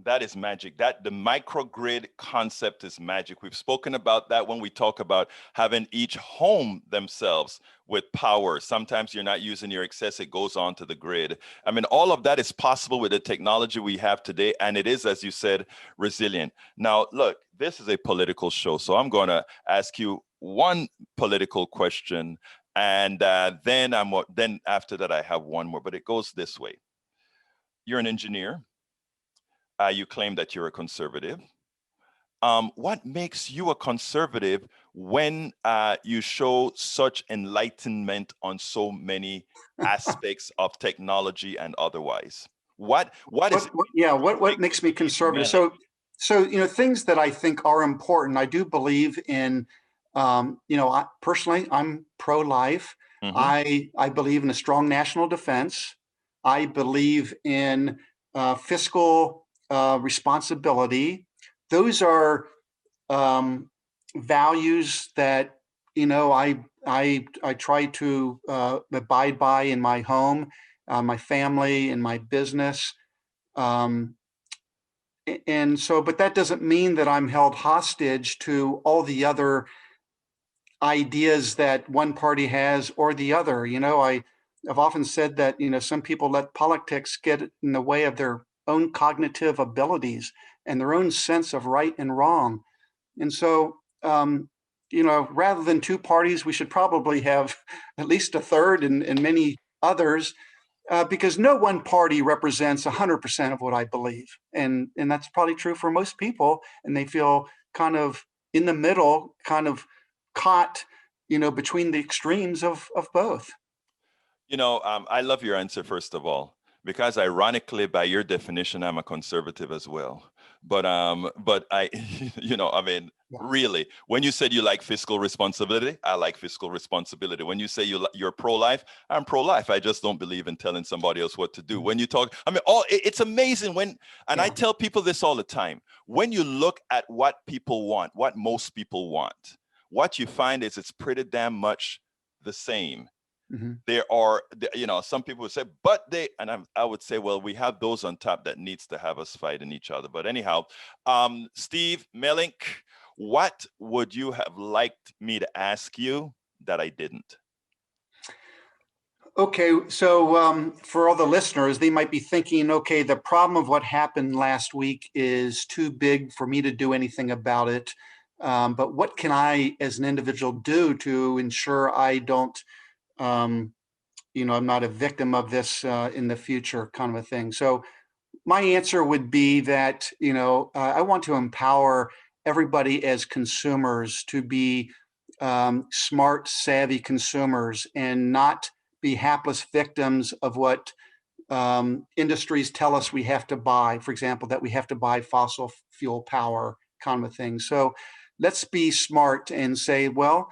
That is magic. That the microgrid concept is magic. We've spoken about that when we talk about having each home themselves with power. Sometimes you're not using your excess, it goes on to the grid. I mean, all of that is possible with the technology we have today. And it is, as you said, resilient. Now, look, this is a political show. So I'm going to ask you one political question. And then after that, I have one more, but it goes this way. You're an engineer. You claim that you're a conservative. What makes you a conservative when you show such enlightenment on so many aspects of technology and otherwise? What makes me conservative? So things that I think are important. I do believe in. Personally, I'm pro-life. Mm-hmm. I believe in a strong national defense. I believe in fiscal responsibility. Those are values that I try to abide by in my home, my family, and my business. And so, but that doesn't mean that I'm held hostage to all the other ideas that one party has or the other. I've often said that some people let politics get in the way of their own cognitive abilities and their own sense of right and wrong. And so, rather than two parties, we should probably have at least a third and many others, because no one party represents 100% of what I believe. And that's probably true for most people. And they feel kind of in the middle, kind of caught, between the extremes of both. I love your answer, first of all. Because ironically, by your definition, I'm a conservative as well. But I, really, when you said you like fiscal responsibility, I like fiscal responsibility. When you say you're pro-life, I'm pro-life. I just don't believe in telling somebody else what to do. When you talk, it's amazing I tell people this all the time. When you look at what people want, what most people want, what you find is it's pretty damn much the same. Mm-hmm. There are, some people would say, I would say, well, we have those on top that needs to have us fighting each other. But anyhow, Steve, Melink, what would you have liked me to ask you that I didn't? Okay, so for all the listeners, they might be thinking, okay, the problem of what happened last week is too big for me to do anything about it. But what can I, as an individual, do to ensure I don't I'm not a victim of this in the future, kind of a thing. So my answer would be that, I want to empower everybody as consumers to be smart, savvy consumers and not be hapless victims of what industries tell us we have to buy. For example, that we have to buy fossil fuel power kind of thing. So let's be smart and say, well,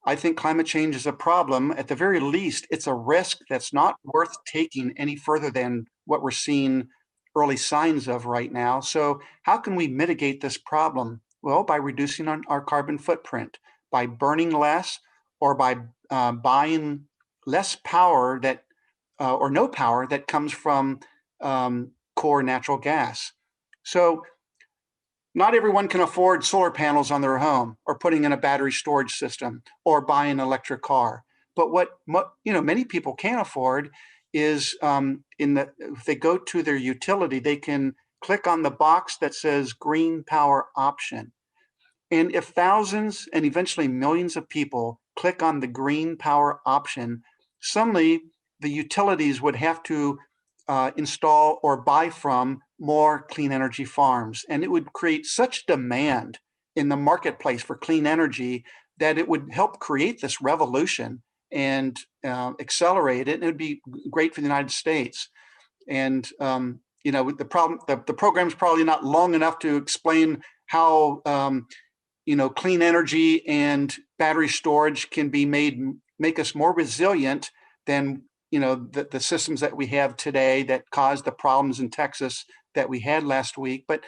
I think climate change is a problem. At the very least, it's a risk that's not worth taking any further than what we're seeing early signs of right now. So how can we mitigate this problem? Well, by reducing our carbon footprint, by burning less, or by buying less power that or no power that comes from core natural gas. So not everyone can afford solar panels on their home, or putting in a battery storage system, or buying an electric car. But what many people can afford is if they go to their utility, they can click on the box that says green power option. And if thousands and eventually millions of people click on the green power option, suddenly the utilities would have to install or buy from more clean energy farms. And it would create such demand in the marketplace for clean energy that it would help create this revolution and accelerate it. And it would be great for the United States. And the program is probably not long enough to explain how clean energy and battery storage can be make us more resilient than the systems that we have today that caused the problems in Texas that we had last week. But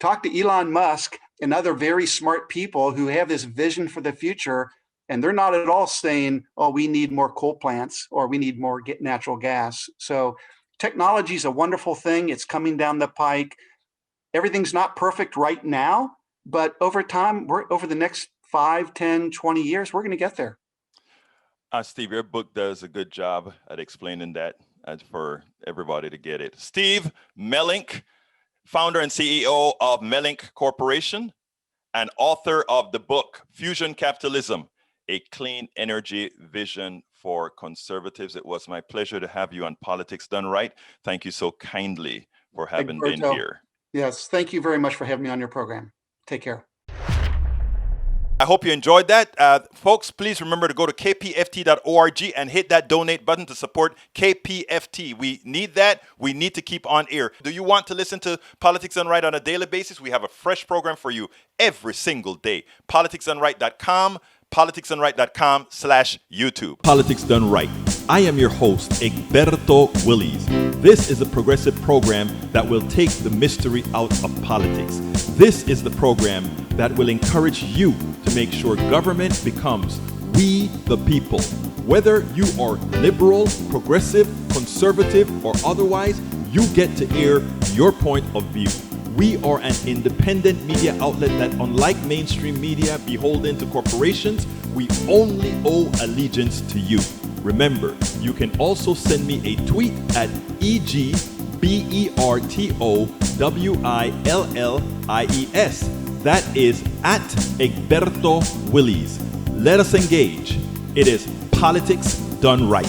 talk to Elon Musk and other very smart people who have this vision for the future, and they're not at all saying, oh, we need more coal plants or we need more natural gas. So technology is a wonderful thing. It's coming down the pike. Everything's not perfect right now, but over time, over the next 5, 10, 20 years, we're going to get there. Steve, your book does a good job at explaining that for everybody to get it. Steve Melink, founder and CEO of Melink Corporation and author of the book, Fusion Capitalism, A Clean Energy Vision for Conservatives. It was my pleasure to have you on Politics Done Right. Thank you so kindly for having been here. Yes, thank you very much for having me on your program. Take care. I hope you enjoyed that. Folks, please remember to go to kpft.org and hit that donate button to support KPFT. We need that. We need to keep on air. Do you want to listen to Politics Done Right on a daily basis? We have a fresh program for you every single day. politicsdoneright.com, politicsdoneright.com/YouTube. Politics Done Right. I am your host, Egberto Willies. This is a progressive program that will take the mystery out of politics. This is the program that will encourage you to make sure government becomes we the people. Whether you are liberal, progressive, conservative, or otherwise, you get to air your point of view. We are an independent media outlet that, unlike mainstream media beholden to corporations, we only owe allegiance to you. Remember, you can also send me a tweet at EGBERTOWILLIES. That is at Egberto Willies. Let us engage. It is Politics Done Right.